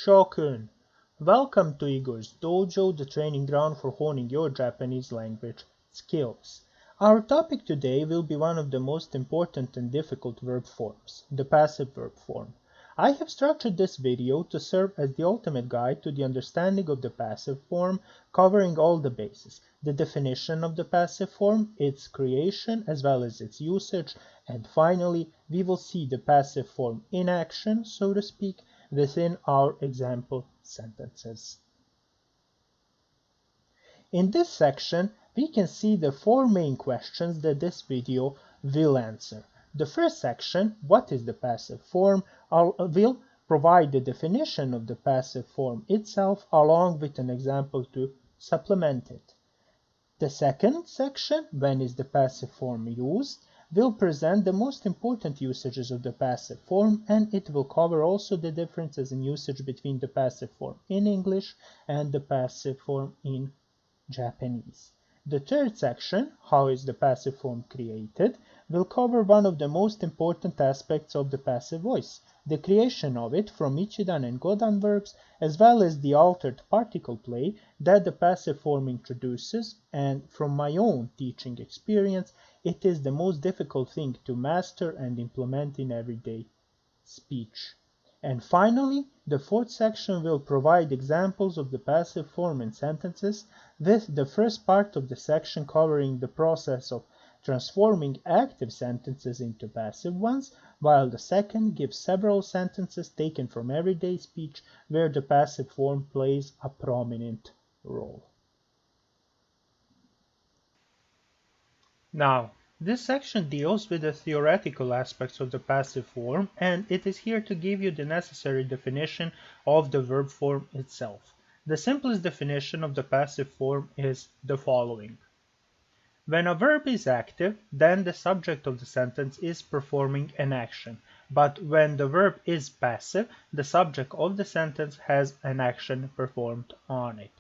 Shokun! Welcome to Igor's Dojo, the training ground for honing your Japanese language skills. Our topic today will be one of the most important and difficult verb forms, the passive verb form. I have structured this video to serve as the ultimate guide to the understanding of the passive form, covering all the bases, the definition of the passive form, its creation as well as its usage, and finally we will see the passive form in action, so to speak, within our example sentences. In this section, we can see the four main questions that this video will answer. The first section, what is the passive form, will provide the definition of the passive form itself along with an example to supplement it. The second section, when is the passive form used, will present the most important usages of the passive form, and it will cover also the differences in usage between the passive form in English and the passive form in Japanese. The third section, how is the passive form created, will cover one of the most important aspects of the passive voice, the creation of it from Ichidan and Godan verbs, as well as the altered particle play that the passive form introduces, and from my own teaching experience, it is the most difficult thing to master and implement in everyday speech. And finally, the fourth section will provide examples of the passive form in sentences, with the first part of the section covering the process of transforming active sentences into passive ones, while the second gives several sentences taken from everyday speech where the passive form plays a prominent role. Now, this section deals with the theoretical aspects of the passive form, and it is here to give you the necessary definition of the verb form itself. The simplest definition of the passive form is the following. When a verb is active, then the subject of the sentence is performing an action, but when the verb is passive, the subject of the sentence has an action performed on it.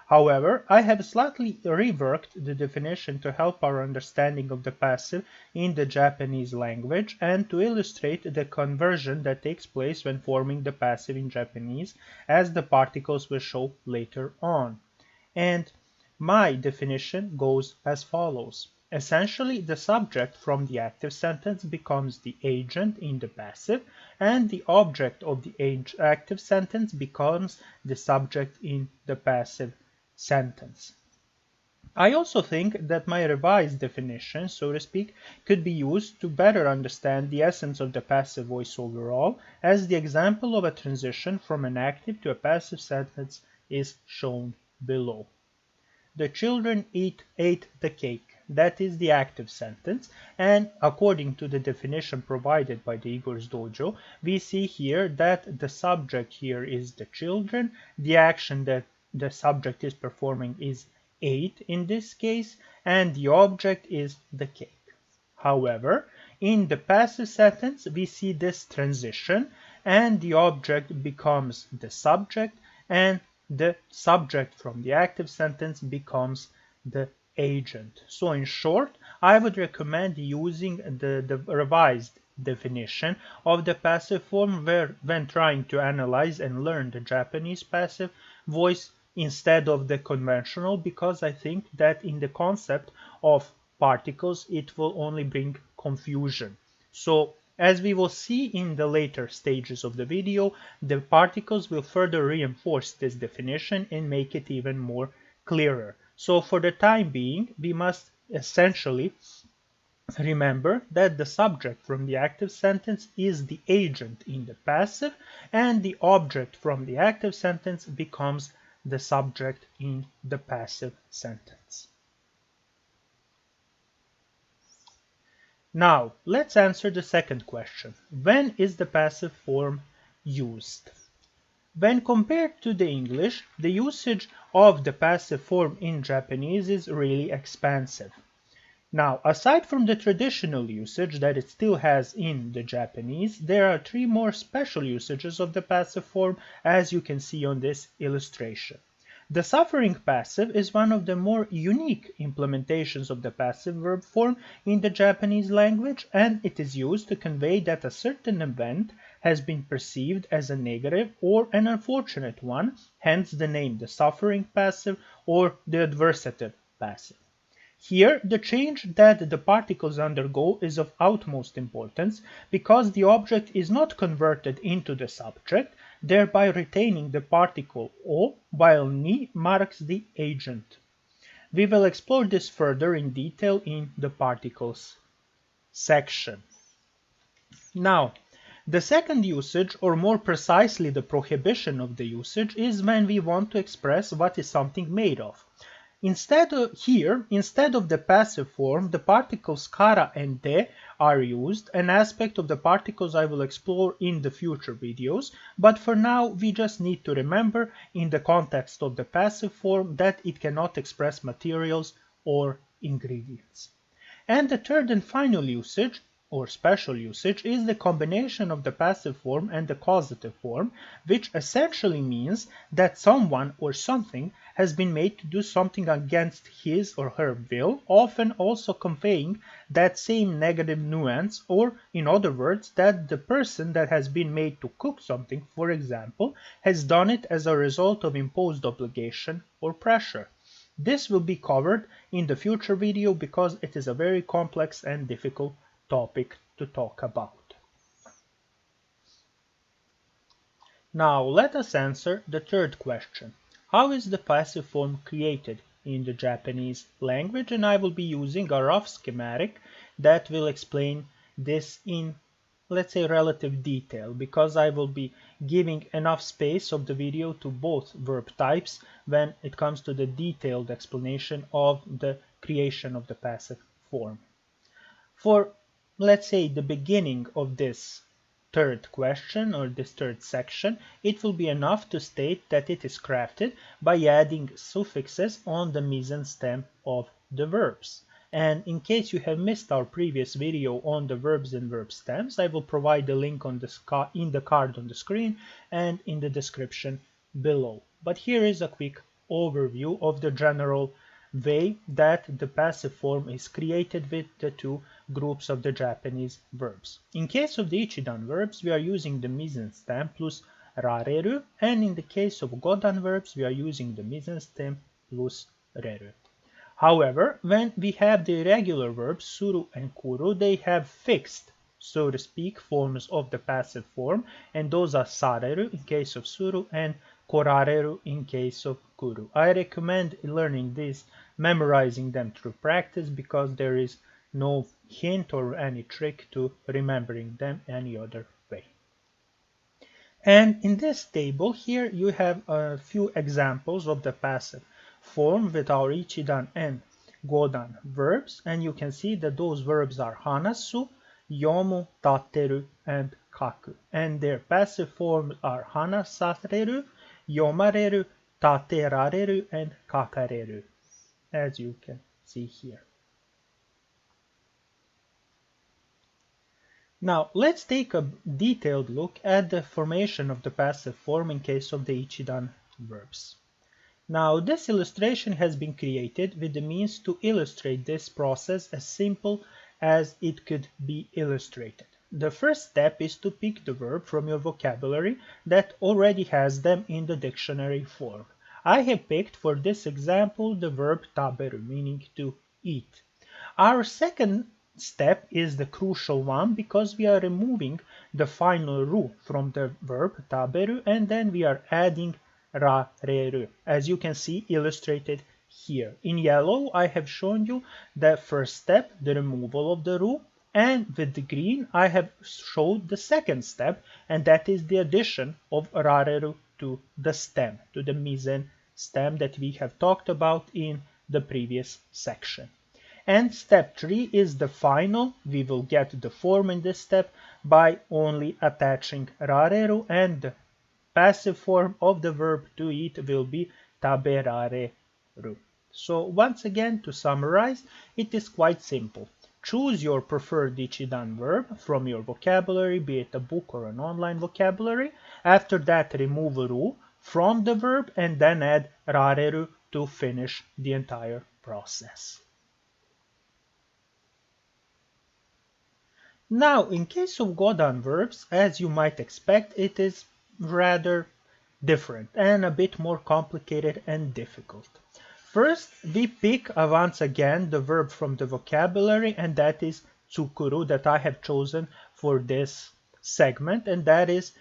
However, I have slightly reworked the definition to help our understanding of the passive in the Japanese language and to illustrate the conversion that takes place when forming the passive in Japanese, as the particles will show later on. And my definition goes as follows. Essentially, the subject from the active sentence becomes the agent in the passive, and the object of the active sentence becomes the subject in the passive sentence. I also think that my revised definition, so to speak, could be used to better understand the essence of the passive voice overall, as the example of a transition from an active to a passive sentence is shown below. The children ate the cake. That is the active sentence, and according to the definition provided by the Igor's Dojo, we see here that the subject here is the children, the action that the subject is performing is ate in this case, and the object is the cake. However, in the passive sentence, we see this transition, and the object becomes the subject, and the subject from the active sentence becomes the agent. So in short, I would recommend using the revised definition of the passive form when trying to analyze and learn the Japanese passive voice instead of the conventional, because I think that in the concept of particles it will only bring confusion. So as we will see in the later stages of the video, the particles will further reinforce this definition and make it even more clearer. So for the time being, we must essentially remember that the subject from the active sentence is the agent in the passive, and the object from the active sentence becomes the subject in the passive sentence. Now, let's answer the second question. When is the passive form used? When compared to the English, the usage of the passive form in Japanese is really expansive. Now, aside from the traditional usage that it still has in the Japanese, there are three more special usages of the passive form, as you can see on this illustration. The suffering passive is one of the more unique implementations of the passive verb form in the Japanese language, and it is used to convey that a certain event has been perceived as a negative or an unfortunate one, hence the name the suffering passive or the adversative passive. Here, the change that the particles undergo is of utmost importance because the object is not converted into the subject, thereby retaining the particle o, while ni marks the agent. We will explore this further in detail in the particles section. Now, the second usage, or more precisely the prohibition of the usage, is when we want to express what is something made of. Instead of the passive form, the particles kara and de are used, an aspect of the particles I will explore in the future videos, but for now we just need to remember in the context of the passive form that it cannot express materials or ingredients. And the third and final usage, or special usage, is the combination of the passive form and the causative form, which essentially means that someone or something has been made to do something against his or her will, often also conveying that same negative nuance, or in other words, that the person that has been made to cook something, for example, has done it as a result of imposed obligation or pressure. This will be covered in the future video because it is a very complex and difficult topic to talk about. Now let us answer the third question. How is the passive form created in the Japanese language? And I will be using a rough schematic that will explain this in, let's say, relative detail, because I will be giving enough space of the video to both verb types when it comes to the detailed explanation of the creation of the passive form. For, let's say, the beginning of this third question or this third section, it will be enough to state that it is crafted by adding suffixes on the mise stem of the verbs. And in case you have missed our previous video on the verbs and verb stems, I will provide the link on in the card on the screen and in the description below. But here is a quick overview of the general way that the passive form is created with the two groups of the Japanese verbs. In case of the Ichidan verbs, we are using the mise stem plus rareru, and in the case of Godan verbs, we are using the mise stem plus reru. However, when we have the irregular verbs suru and kuru, they have fixed, so to speak, forms of the passive form, and those are sareru in case of suru and korareru in case of kuru. I recommend learning this, memorizing them through practice, because there is no hint or any trick to remembering them any other way. And in this table here you have a few examples of the passive form with our Ichidan and Godan verbs, and you can see that those verbs are hanasu, yomu, tateru, and kaku, and their passive forms are hanasareru, yomareru, taterareru, and kakareru, as you can see here. Now let's take a detailed look at the formation of the passive form in case of the Ichidan verbs. Now this illustration has been created with the means to illustrate this process as simple as it could be illustrated. The first step is to pick the verb from your vocabulary that already has them in the dictionary form. I have picked for this example the verb taberu, meaning to eat. Our second step is the crucial one because we are removing the final ru from the verb taberu, and then we are adding ra, re, ru, as you can see illustrated here. In yellow, I have shown you the first step, the removal of the ru, and with the green, I have showed the second step, and that is the addition of ra, re, ru to the stem, to the mise stem that we have talked about in the previous section. And step 3 is the final. We will get the form in this step by only attaching rareru, and the passive form of the verb to eat will be taberareru. So once again, to summarize, it is quite simple. Choose your preferred Ichidan verb from your vocabulary, be it a book or an online vocabulary. After that, remove ru from the verb and then add rareru to finish the entire process. Now, in case of Godan verbs, as you might expect, it is rather different and a bit more complicated and difficult. First, we pick once again the verb from the vocabulary, and that is tsukuru, that I have chosen for this segment, and that is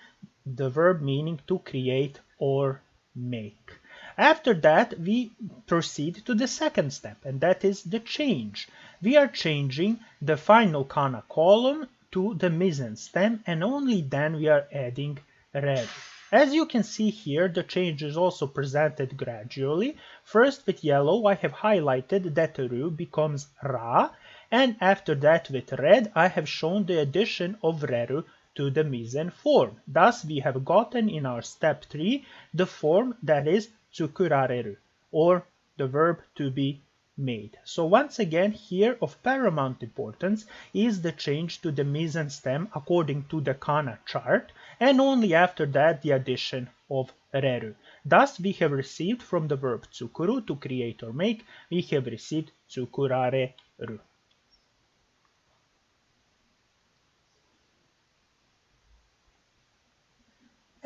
the verb meaning to create or make. After that, we proceed to the second step, and that is the change. We are changing the final kana column to the mise stem, and only then we are adding red. As you can see here, the change is also presented gradually. First, with yellow, I have highlighted that ru becomes ra, and after that, with red, I have shown the addition of reru to the mise form. Thus, we have gotten in our step 3 the form that is tsukurareru, or the verb to be made. So once again, here of paramount importance is the change to the mise stem according to the kana chart, and only after that the addition of reru. Thus, we have received from the verb tsukuru, to create or make, we have received tsukurareru.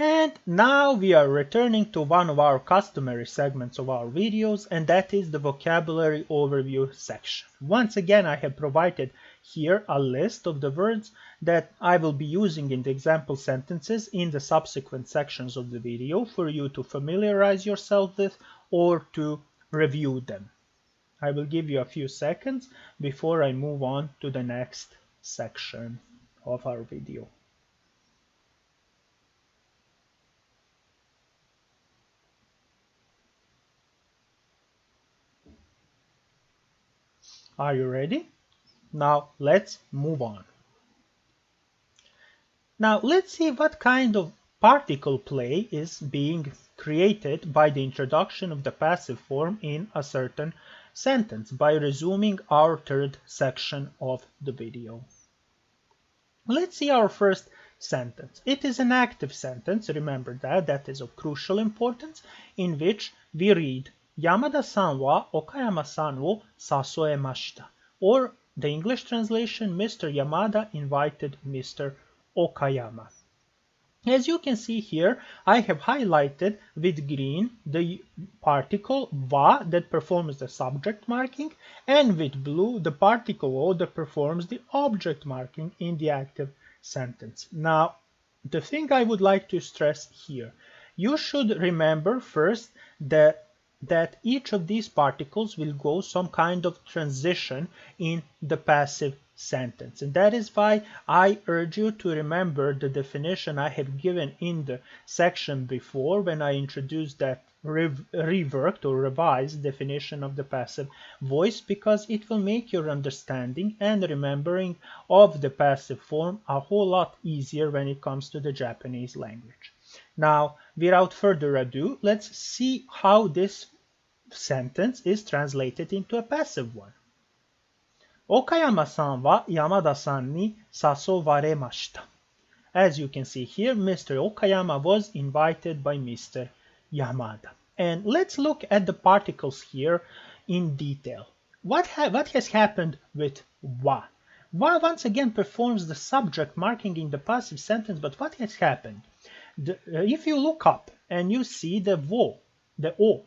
And now we are returning to one of our customary segments of our videos, and that is the vocabulary overview section. Once again, I have provided here a list of the words that I will be using in the example sentences in the subsequent sections of the video for you to familiarize yourself with or to review them. I will give you a few seconds before I move on to the next section of our video. Are you ready? Now let's move on. Now let's see what kind of particle play is being created by the introduction of the passive form in a certain sentence by resuming our third section of the video. Let's see our first sentence. It is an active sentence, remember that is of crucial importance, in which we read Yamada-san wa Okayama-san wo sasoemashita, or the English translation, Mr. Yamada invited Mr. Okayama. As you can see here, I have highlighted with green the particle wa that performs the subject marking, and with blue the particle o that performs the object marking in the active sentence. Now, the thing I would like to stress here, you should remember first that each of these particles will go some kind of transition in the passive sentence. And that is why I urge you to remember the definition I have given in the section before when I introduced that reworked or revised definition of the passive voice, because it will make your understanding and remembering of the passive form a whole lot easier when it comes to the Japanese language. Now, without further ado, let's see how this sentence is translated into a passive one. Okayama-san wa Yamada-san ni sasowaremashita. As you can see here, Mr. Okayama was invited by Mr. Yamada. And let's look at the particles here in detail. What has happened with wa? Wa once again performs the subject marking in the passive sentence, but what has happened? If you look up and you see the o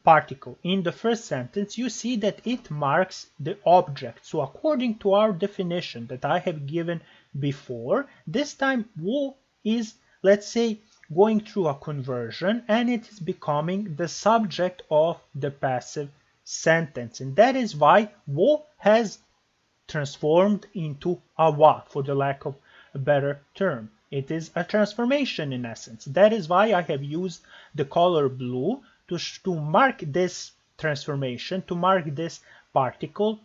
particle in the first sentence, you see that it marks the object. So according to our definition that I have given before, this time wo is, let's say, going through a conversion, and it is becoming the subject of the passive sentence. And that is why wo has transformed into a wa, for the lack of a better term. It is a transformation in essence. That is why I have used the color blue to mark this transformation, to mark this particle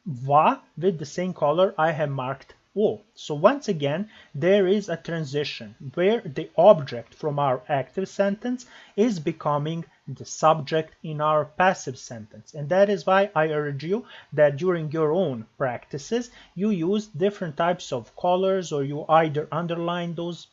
va with the same color I have marked o. So once again, there is a transition where the object from our active sentence is becoming the subject in our passive sentence. And that is why I urge you that during your own practices, you use different types of colors, or you either underline those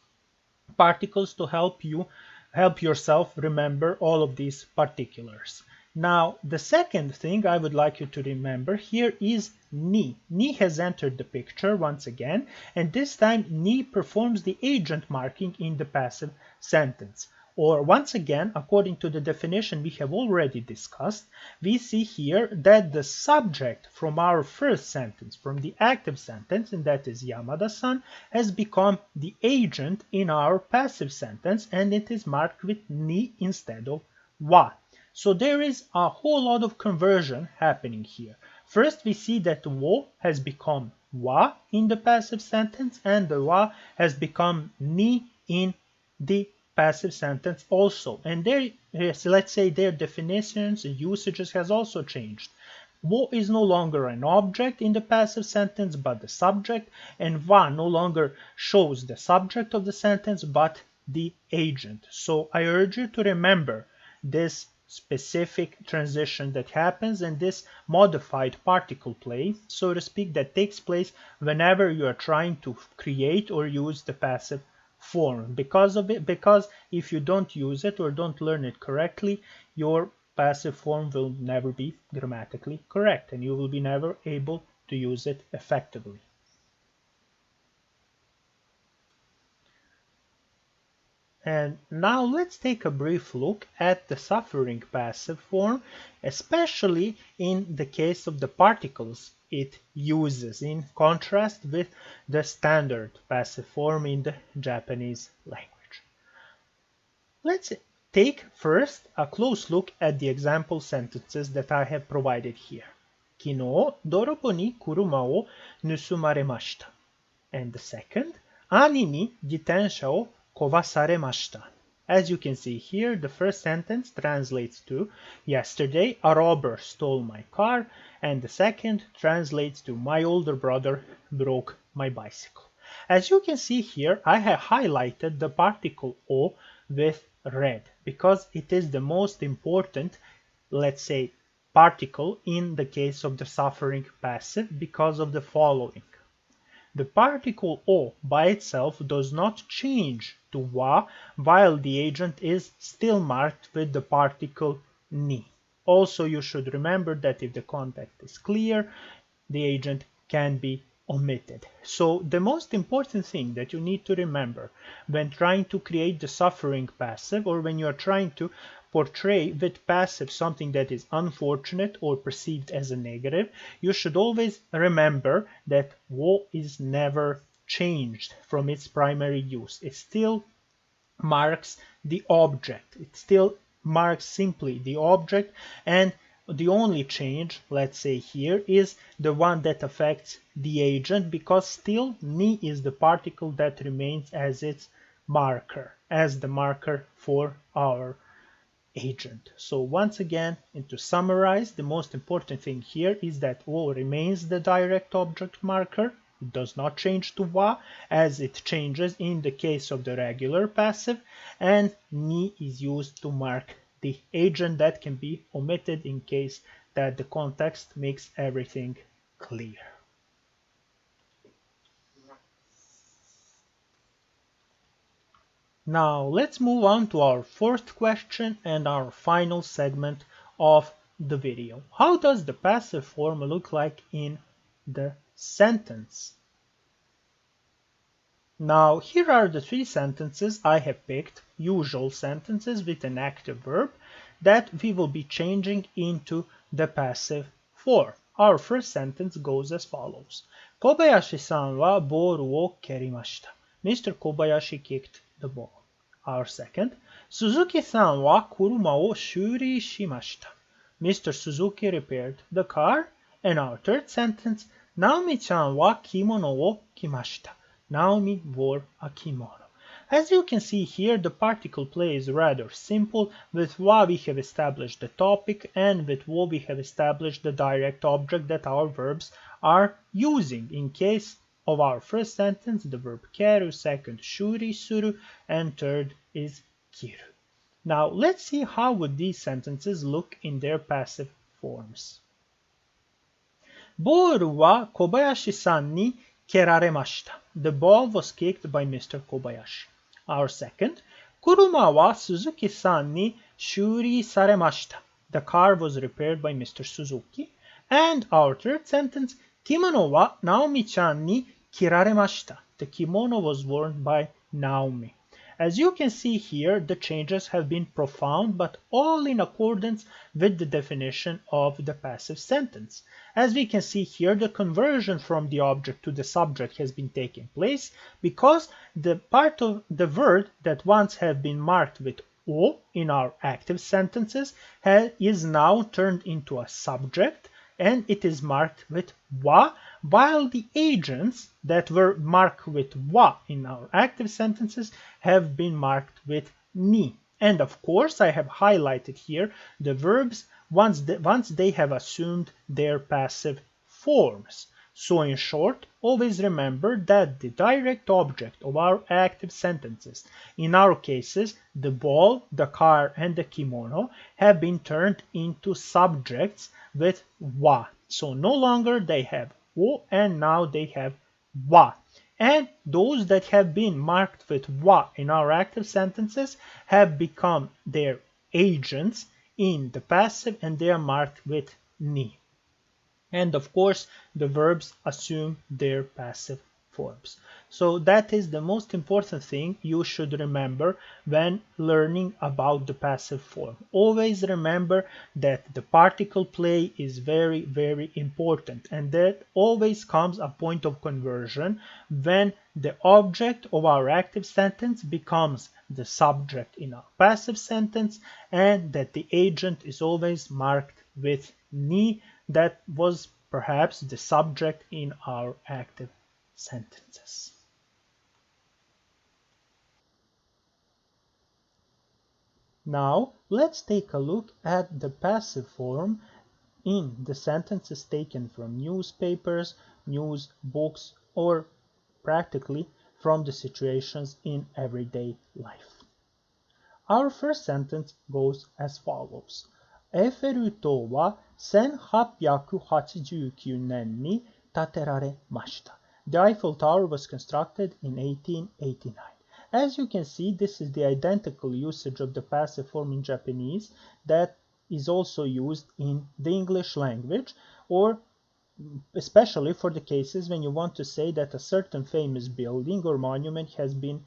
particles to help yourself remember all of these particulars. Now, the second thing I would like you to remember here is ni. Ni has entered the picture once again, and this time ni performs the agent marking in the passive sentence. Or once again, according to the definition we have already discussed, we see here that the subject from our first sentence, from the active sentence, and that is Yamada-san, has become the agent in our passive sentence, and it is marked with ni instead of wa. So there is a whole lot of conversion happening here. First, we see that wo has become wa in the passive sentence, and the wa has become ni in the passive sentence also. And there is, let's say, their definitions and usages has also changed. Wo is no longer an object in the passive sentence, but the subject, and wa no longer shows the subject of the sentence, but the agent. So I urge you to remember this specific transition that happens and this modified particle play, so to speak, that takes place whenever you are trying to create or use the passive form. Because if you don't use it or don't learn it correctly, your passive form will never be grammatically correct and you will be never able to use it effectively. And now let's take a brief look at the suffering passive form, especially in the case of the particles it uses, in contrast with the standard passive form in the Japanese language. Let's take first a close look at the example sentences that I have provided here. Kino dorobo ni kuruma o nusumaremashita. And the second, ani ni jitensha o kovasaremashita. As you can see here, the first sentence translates to yesterday a robber stole my car, and the second translates to my older brother broke my bicycle. As you can see here, I have highlighted the particle o with red because it is the most important, let's say, particle in the case of the suffering passive because of the following. The particle o by itself does not change to wa while the agent is still marked with the particle ni. Also, you should remember that if the context is clear, the agent can be omitted. So the most important thing that you need to remember when trying to create the suffering passive, or when you are trying to portray with passive something that is unfortunate or perceived as a negative, you should always remember that wo is never changed from its primary use. It still marks the object. It still marks simply the object, and the only change, let's say here, is the one that affects the agent, because still ni is the particle that remains as its marker, as the marker for our agent. So once again, and to summarize, the most important thing here is that wo remains the direct object marker. It does not change to wa as it changes in the case of the regular passive, and ni is used to mark the agent that can be omitted in case that the context makes everything clear. Now let's move on to our fourth question and our final segment of the video. How does the passive form look like in the sentence? Now here are the three sentences I have picked, usual sentences with an active verb, that we will be changing into the passive form. Our first sentence goes as follows. Kobayashi-san wa boru wo kerimashita. Mr. Kobayashi kicked the ball. Our second, Suzuki-san wa kuruma o shuri shimashita. Mr. Suzuki repaired the car. And our third sentence, Naomi-chan wa kimono wo kimashita. Naomi wore a kimono. As you can see here, the particle play is rather simple. With wa we have established the topic, and with wo we have established the direct object that our verbs are using. In case of our first sentence, the verb keru, second shuri suru, and third is kiru. Now let's see how would these sentences look in their passive forms. Boru wa Kobayashi-san ni keraremashita. The ball was kicked by Mr. Kobayashi. Our second, Kuruma wa Suzuki-san ni shuri saremashita. The car was repaired by Mr. Suzuki. And our third sentence, Kimono wa Naomi-chan ni kiraremashita. The kimono was worn by Naomi. As you can see here, the changes have been profound, but all in accordance with the definition of the passive sentence. As we can see here, the conversion from the object to the subject has been taking place because the part of the word that once had been marked with o in our active sentences is now turned into a subject, and it is marked with wa, while the agents that were marked with wa in our active sentences have been marked with ni. And of course, I have highlighted here the verbs once they have assumed their passive forms. So in short, always remember that the direct object of our active sentences, in our cases, the ball, the car, and the kimono, have been turned into subjects with wa. So no longer they have o, and now they have wa. And those that have been marked with wa in our active sentences have become their agents in the passive, and they are marked with ni. And of course, the verbs assume their passive forms. So that is the most important thing you should remember when learning about the passive form. Always remember that the particle play is very, very important, and that always comes a point of conversion when the object of our active sentence becomes the subject in our passive sentence, and that the agent is always marked with ni, that was perhaps the subject in our active sentences. Now, let's take a look at the passive form in the sentences taken from newspapers, news, books, or practically from the situations in everyday life. Our first sentence goes as follows. エッフェル塔は1889年に建てられました。The Eiffel Tower was constructed in 1889. As you can see, this is the identical usage of the passive form in Japanese that is also used in the English language, or especially for the cases when you want to say that a certain famous building or monument has been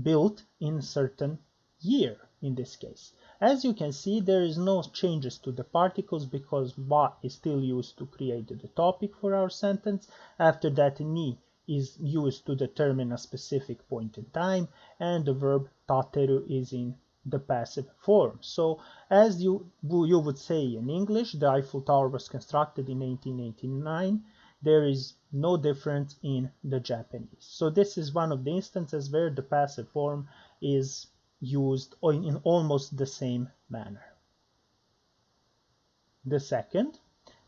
built in a certain year in this case. As you can see, there is no changes to the particles because wa is still used to create the topic for our sentence. After that, ni is used to determine a specific point in time, and the verb tateru is in the passive form. So as you would say in English, the Eiffel Tower was constructed in 1889. There is no difference in the Japanese. So this is one of the instances where the passive form is used in almost the same manner. The second,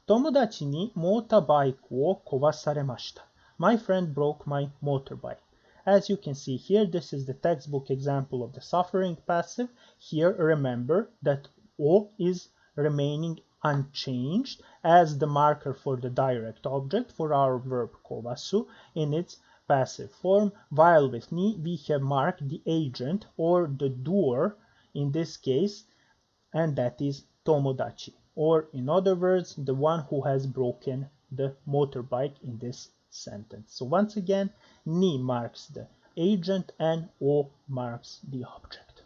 友達にモーターバイクを壊されました。My friend broke my motorbike. As you can see here, this is the textbook example of the suffering passive. Here, remember that o is remaining unchanged as the marker for the direct object for our verb kowasu in its passive form, while with ni we have marked the agent or the doer in this case, and that is tomodachi, or in other words, the one who has broken the motorbike in this sentence. So once again, ni marks the agent and o marks the object.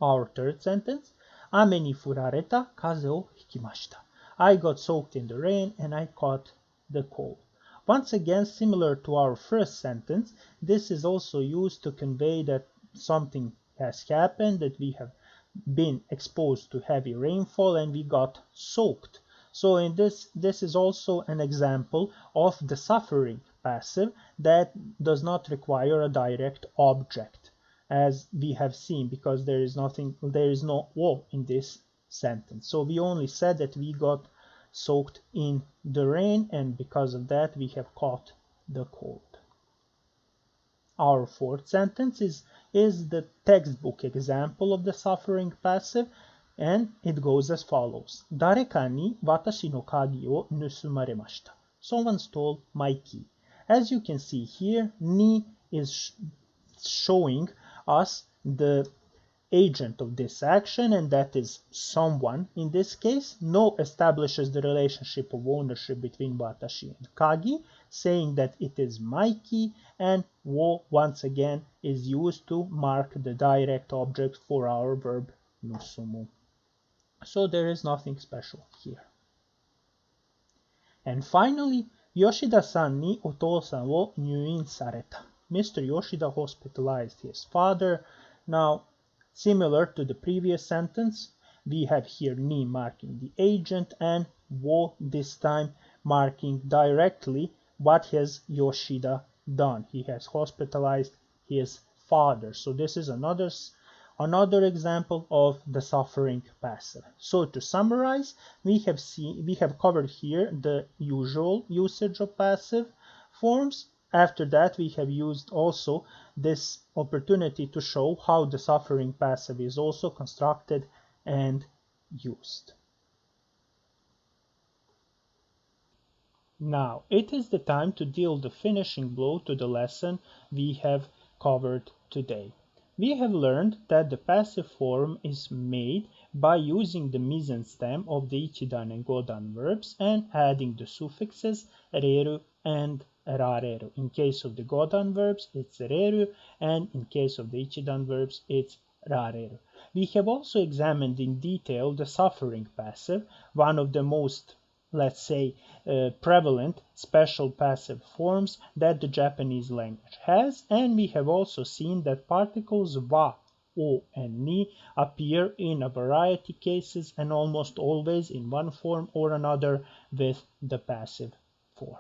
Our third sentence, 雨に降られた風邪をひきました。I got soaked in the rain and I caught the cold. Once again, similar to our first sentence, this is also used to convey that something has happened, that we have been exposed to heavy rainfall and we got soaked. So in this is also an example of the suffering passive that does not require a direct object, as we have seen, because there is no o in this sentence. So we only said that we got soaked in the rain, and because of that we have caught the cold. Our fourth sentence is the textbook example of the suffering passive, and it goes as follows. 誰かに私の鍵を盗まれました。Someone stole my key. As you can see here, ni is showing us the agent of this action, and that is someone in this case. No establishes the relationship of ownership between Watashi and Kagi, saying that it is Mikey, and wo once again is used to mark the direct object for our verb nusumu. So there is nothing special here. And finally, Yoshida-san ni otou-san wo nyuin sareta. Mr. Yoshida hospitalized his father. Now, similar to the previous sentence, we have here ni marking the agent and wo this time marking directly what has Yoshida done. He has hospitalized his father. So this is another example of the suffering passive. So to summarize, we have covered here the usual usage of passive forms. After that, we have used also this opportunity to show how the suffering passive is also constructed and used. Now, it is the time to deal the finishing blow to the lesson we have covered today. We have learned that the passive form is made by using the mise stem of the Ichidan and Godan verbs and adding the suffixes reru and rareru. In case of the Godan verbs, it's reru, and in case of the Ichidan verbs, it's rareru. We have also examined in detail the suffering passive, one of the most, let's say, prevalent special passive forms that the Japanese language has, and we have also seen that particles wa, o, and ni appear in a variety cases and almost always in one form or another with the passive form.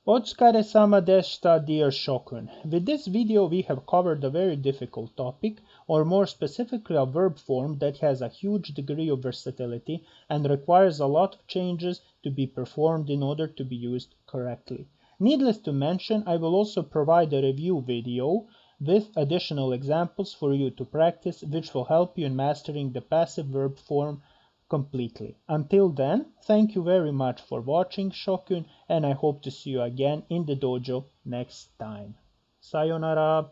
Otsukare-sama deshita, dear Shokun. With this video we have covered a very difficult topic, or more specifically a verb form that has a huge degree of versatility and requires a lot of changes to be performed in order to be used correctly. Needless to mention, I will also provide a review video with additional examples for you to practice, which will help you in mastering the passive verb form completely. Until then, thank you very much for watching, Shokun, and I hope to see you again in the dojo next time. Sayonara!